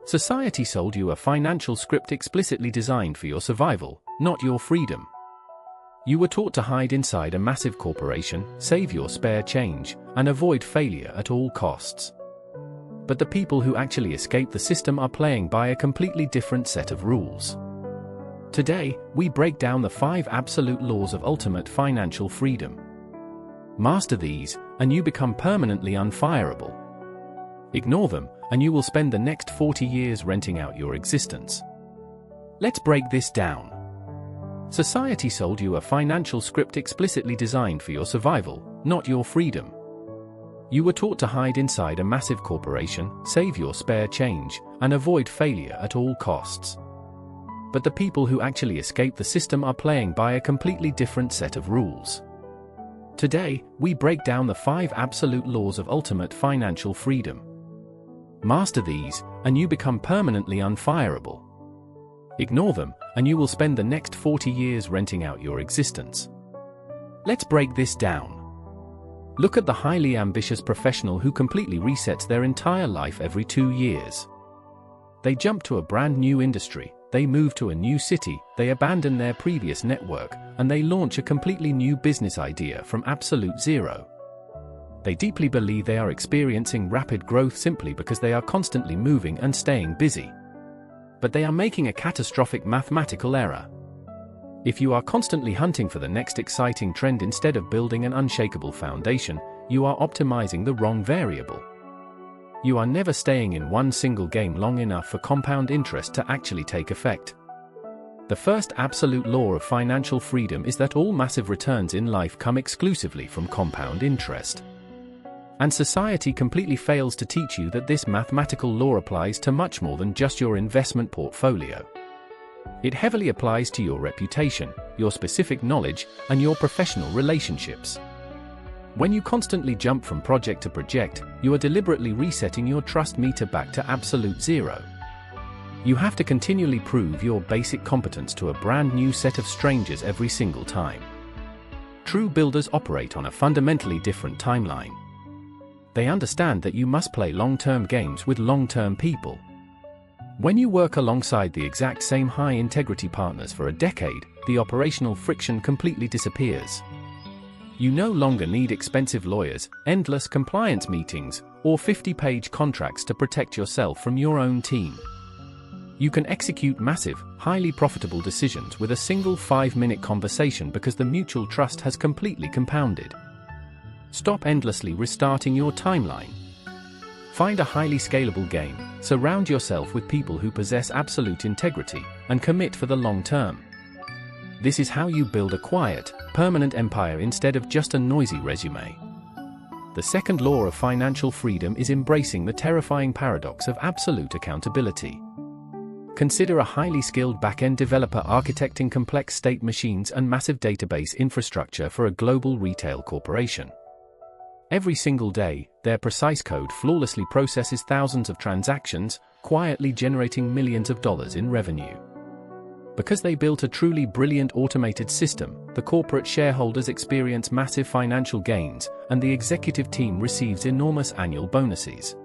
Society sold you a financial script explicitly designed for your survival, not your freedom. You were taught to hide inside a massive corporation, save your spare change, and avoid failure at all costs. But the people who actually escape the system are playing by a completely different set of rules. Today, we break down the 5 absolute laws of ultimate financial freedom. Master these, and you become permanently unfireable. Ignore them, and you will spend the next 40 years renting out your existence. Let's break this down. Society sold you a financial script explicitly designed for your survival, not your freedom. You were taught to hide inside a massive corporation, save your spare change, and avoid failure at all costs. But the people who actually escape the system are playing by a completely different set of rules. Today, we break down the 5 absolute laws of ultimate financial freedom. Master these, and you become permanently unfireable. Ignore them, and you will spend the next 40 years renting out your existence. Let's break this down. Look at the highly ambitious professional who completely resets their entire life every 2 years. They jump to a brand new industry, they move to a new city, they abandon their previous network, and they launch a completely new business idea from absolute zero. They deeply believe they are experiencing rapid growth simply because they are constantly moving and staying busy. But they are making a catastrophic mathematical error. If you are constantly hunting for the next exciting trend instead of building an unshakable foundation, you are optimizing the wrong variable. You are never staying in one single game long enough for compound interest to actually take effect. The first absolute law of financial freedom is that all massive returns in life come exclusively from compound interest. And society completely fails to teach you that this mathematical law applies to much more than just your investment portfolio. It heavily applies to your reputation, your specific knowledge, and your professional relationships. When you constantly jump from project to project, you are deliberately resetting your trust meter back to absolute zero. You have to continually prove your basic competence to a brand new set of strangers every single time. True builders operate on a fundamentally different timeline. They understand that you must play long-term games with long-term people. When you work alongside the exact same high-integrity partners for a decade, the operational friction completely disappears. You no longer need expensive lawyers, endless compliance meetings, or 50-page contracts to protect yourself from your own team. You can execute massive, highly profitable decisions with a single 5-minute conversation because the mutual trust has completely compounded. Stop endlessly restarting your timeline. Find a highly scalable game, surround yourself with people who possess absolute integrity, and commit for the long term. This is how you build a quiet, permanent empire instead of just a noisy resume. The second law of financial freedom is embracing the terrifying paradox of absolute accountability. Consider a highly skilled back-end developer architecting complex state machines and massive database infrastructure for a global retail corporation. Every single day, their precise code flawlessly processes thousands of transactions, quietly generating millions of dollars in revenue. Because they built a truly brilliant automated system, the corporate shareholders experience massive financial gains, and the executive team receives enormous annual bonuses.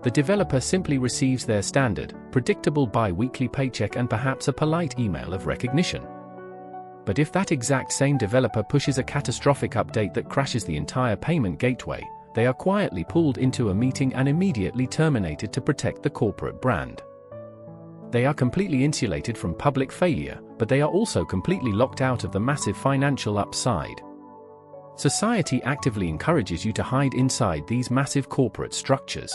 The developer simply receives their standard, predictable bi-weekly paycheck and perhaps a polite email of recognition. But if that exact same developer pushes a catastrophic update that crashes the entire payment gateway, they are quietly pulled into a meeting and immediately terminated to protect the corporate brand. They are completely insulated from public failure, but they are also completely locked out of the massive financial upside. Society actively encourages you to hide inside these massive corporate structures.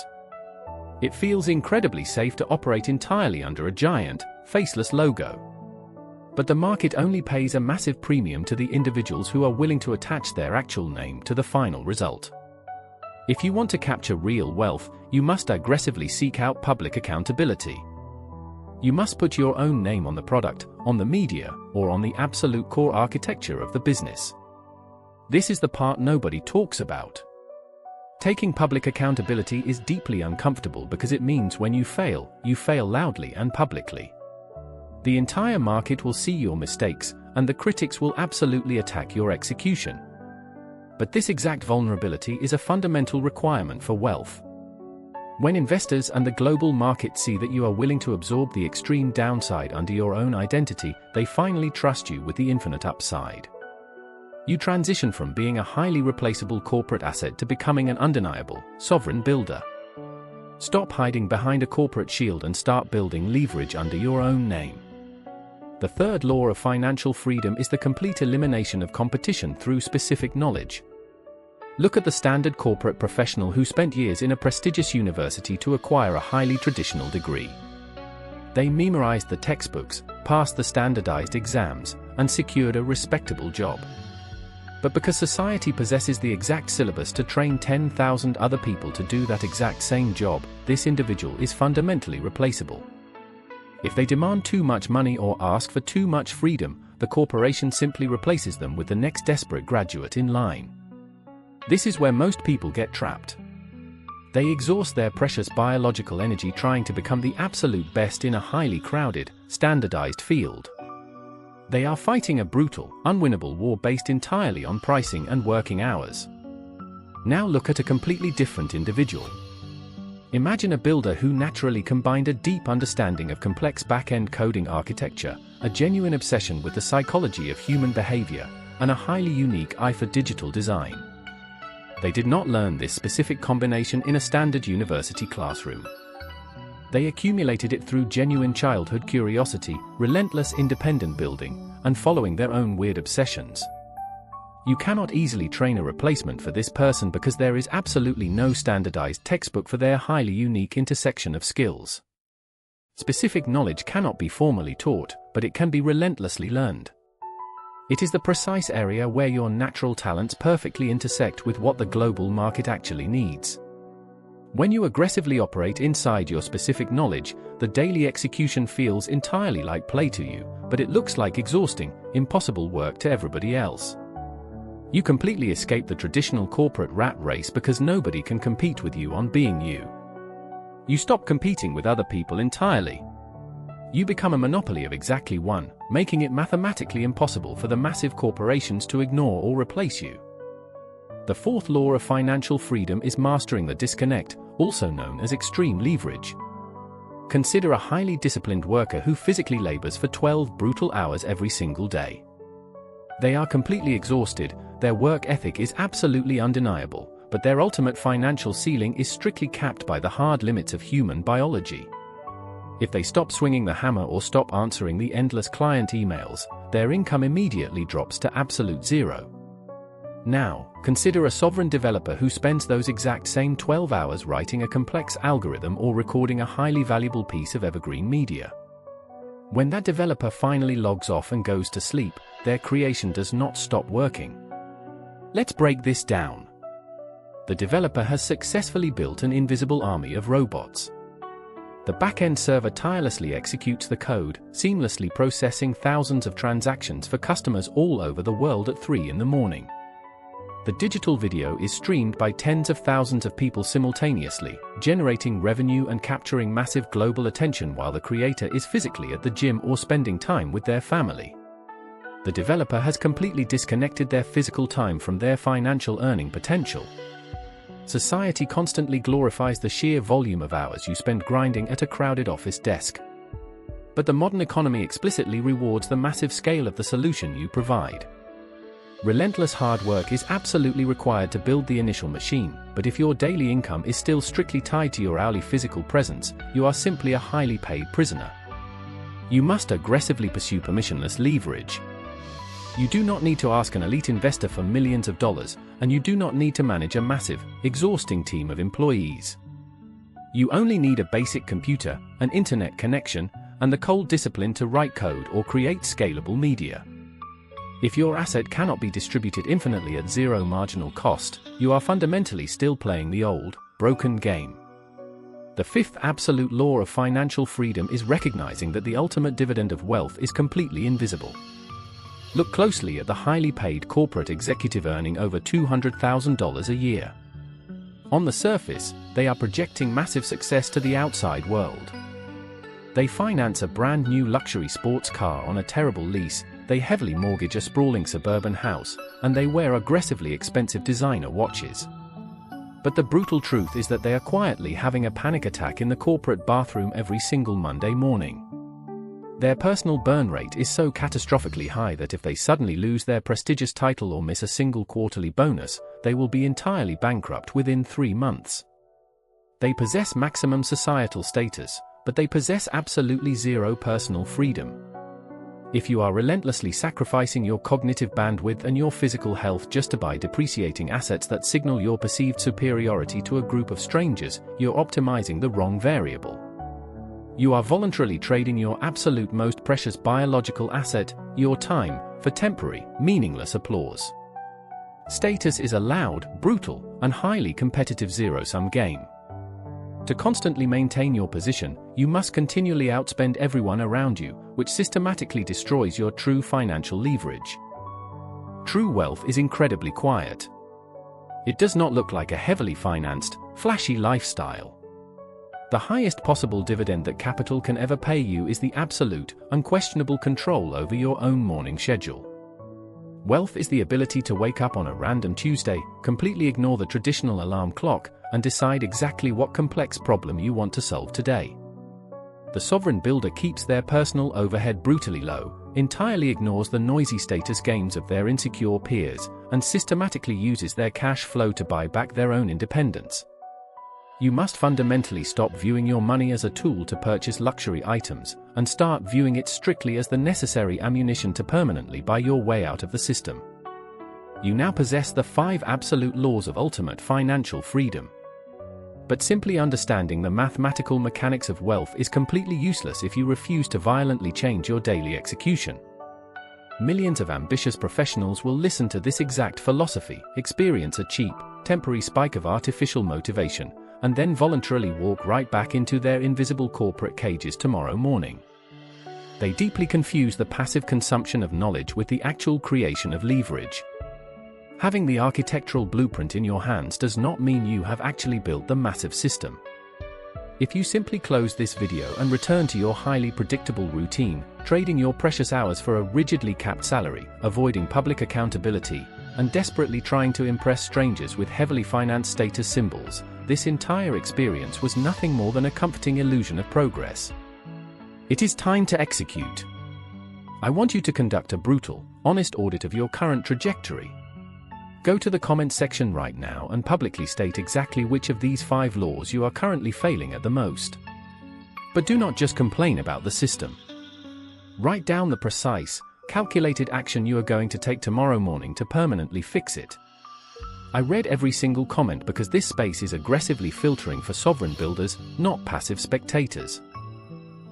It feels incredibly safe to operate entirely under a giant, faceless logo. But the market only pays a massive premium to the individuals who are willing to attach their actual name to the final result. If you want to capture real wealth, you must aggressively seek out public accountability. You must put your own name on the product, on the media, or on the absolute core architecture of the business. This is the part nobody talks about. Taking public accountability is deeply uncomfortable because it means when you fail loudly and publicly. The entire market will see your mistakes, and the critics will absolutely attack your execution. But this exact vulnerability is a fundamental requirement for wealth. When investors and the global market see that you are willing to absorb the extreme downside under your own identity, they finally trust you with the infinite upside. You transition from being a highly replaceable corporate asset to becoming an undeniable, sovereign builder. Stop hiding behind a corporate shield and start building leverage under your own name. The third law of financial freedom is the complete elimination of competition through specific knowledge. Look at the standard corporate professional who spent years in a prestigious university to acquire a highly traditional degree. They memorized the textbooks, passed the standardized exams, and secured a respectable job. But because society possesses the exact syllabus to train 10,000 other people to do that exact same job, this individual is fundamentally replaceable. If they demand too much money or ask for too much freedom, the corporation simply replaces them with the next desperate graduate in line. This is where most people get trapped. They exhaust their precious biological energy trying to become the absolute best in a highly crowded, standardized field. They are fighting a brutal, unwinnable war based entirely on pricing and working hours. Now look at a completely different individual. Imagine a builder who naturally combined a deep understanding of complex back-end coding architecture, a genuine obsession with the psychology of human behavior, and a highly unique eye for digital design. They did not learn this specific combination in a standard university classroom. They accumulated it through genuine childhood curiosity, relentless independent building, and following their own weird obsessions. You cannot easily train a replacement for this person because there is absolutely no standardized textbook for their highly unique intersection of skills. Specific knowledge cannot be formally taught, but it can be relentlessly learned. It is the precise area where your natural talents perfectly intersect with what the global market actually needs. When you aggressively operate inside your specific knowledge, the daily execution feels entirely like play to you, but it looks like exhausting, impossible work to everybody else. You completely escape the traditional corporate rat race because nobody can compete with you on being you. You stop competing with other people entirely. You become a monopoly of exactly one, making it mathematically impossible for the massive corporations to ignore or replace you. The fourth law of financial freedom is mastering the disconnect, also known as extreme leverage. Consider a highly disciplined worker who physically labors for 12 brutal hours every single day. They are completely exhausted, their work ethic is absolutely undeniable, but their ultimate financial ceiling is strictly capped by the hard limits of human biology. If they stop swinging the hammer or stop answering the endless client emails, their income immediately drops to absolute zero. Now, consider a sovereign developer who spends those exact same 12 hours writing a complex algorithm or recording a highly valuable piece of evergreen media. When that developer finally logs off and goes to sleep, their creation does not stop working. Let's break this down. The developer has successfully built an invisible army of robots. The back-end server tirelessly executes the code, seamlessly processing thousands of transactions for customers all over the world at 3 in the morning. The digital video is streamed by tens of thousands of people simultaneously, generating revenue and capturing massive global attention while the creator is physically at the gym or spending time with their family. The developer has completely disconnected their physical time from their financial earning potential. Society constantly glorifies the sheer volume of hours you spend grinding at a crowded office desk. But the modern economy explicitly rewards the massive scale of the solution you provide. Relentless hard work is absolutely required to build the initial machine, but if your daily income is still strictly tied to your hourly physical presence, you are simply a highly paid prisoner. You must aggressively pursue permissionless leverage. You do not need to ask an elite investor for millions of dollars, and you do not need to manage a massive, exhausting team of employees. You only need a basic computer, an internet connection, and the cold discipline to write code or create scalable media. If your asset cannot be distributed infinitely at zero marginal cost, you are fundamentally still playing the old, broken game. The fifth absolute law of financial freedom is recognizing that the ultimate dividend of wealth is completely invisible. Look closely at the highly paid corporate executive earning over $200,000 a year. On the surface, they are projecting massive success to the outside world. They finance a brand new luxury sports car on a terrible lease, they heavily mortgage a sprawling suburban house, and they wear aggressively expensive designer watches. But the brutal truth is that they are quietly having a panic attack in the corporate bathroom every single Monday morning. Their personal burn rate is so catastrophically high that if they suddenly lose their prestigious title or miss a single quarterly bonus, they will be entirely bankrupt within 3 months. They possess maximum societal status, but they possess absolutely zero personal freedom. If you are relentlessly sacrificing your cognitive bandwidth and your physical health just to buy depreciating assets that signal your perceived superiority to a group of strangers, you're optimizing the wrong variable. You are voluntarily trading your absolute most precious biological asset, your time, for temporary, meaningless applause. Status is a loud, brutal, and highly competitive zero-sum game. To constantly maintain your position, you must continually outspend everyone around you, which systematically destroys your true financial leverage. True wealth is incredibly quiet. It does not look like a heavily financed, flashy lifestyle. The highest possible dividend that capital can ever pay you is the absolute, unquestionable control over your own morning schedule. Wealth is the ability to wake up on a random Tuesday, completely ignore the traditional alarm clock, and decide exactly what complex problem you want to solve today. The sovereign builder keeps their personal overhead brutally low, entirely ignores the noisy status gains of their insecure peers, and systematically uses their cash flow to buy back their own independence. You must fundamentally stop viewing your money as a tool to purchase luxury items, and start viewing it strictly as the necessary ammunition to permanently buy your way out of the system. You now possess the 5 absolute laws of ultimate financial freedom. But simply understanding the mathematical mechanics of wealth is completely useless if you refuse to violently change your daily execution. Millions of ambitious professionals will listen to this exact philosophy, experience a cheap, temporary spike of artificial motivation, and then voluntarily walk right back into their invisible corporate cages tomorrow morning. They deeply confuse the passive consumption of knowledge with the actual creation of leverage. Having the architectural blueprint in your hands does not mean you have actually built the massive system. If you simply close this video and return to your highly predictable routine, trading your precious hours for a rigidly capped salary, avoiding public accountability, and desperately trying to impress strangers with heavily financed status symbols, this entire experience was nothing more than a comforting illusion of progress. It is time to execute. I want you to conduct a brutal, honest audit of your current trajectory. Go to the comment section right now and publicly state exactly which of these 5 laws you are currently failing at the most. But do not just complain about the system. Write down the precise, calculated action you are going to take tomorrow morning to permanently fix it. I read every single comment because this space is aggressively filtering for sovereign builders, not passive spectators.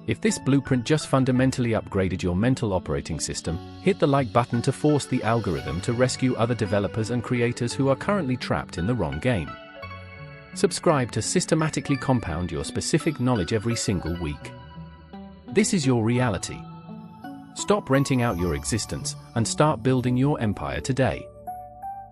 If this blueprint just fundamentally upgraded your mental operating system, hit the like button to force the algorithm to rescue other developers and creators who are currently trapped in the wrong game. Subscribe to systematically compound your specific knowledge every single week. This is your reality. Stop renting out your existence and start building your empire today.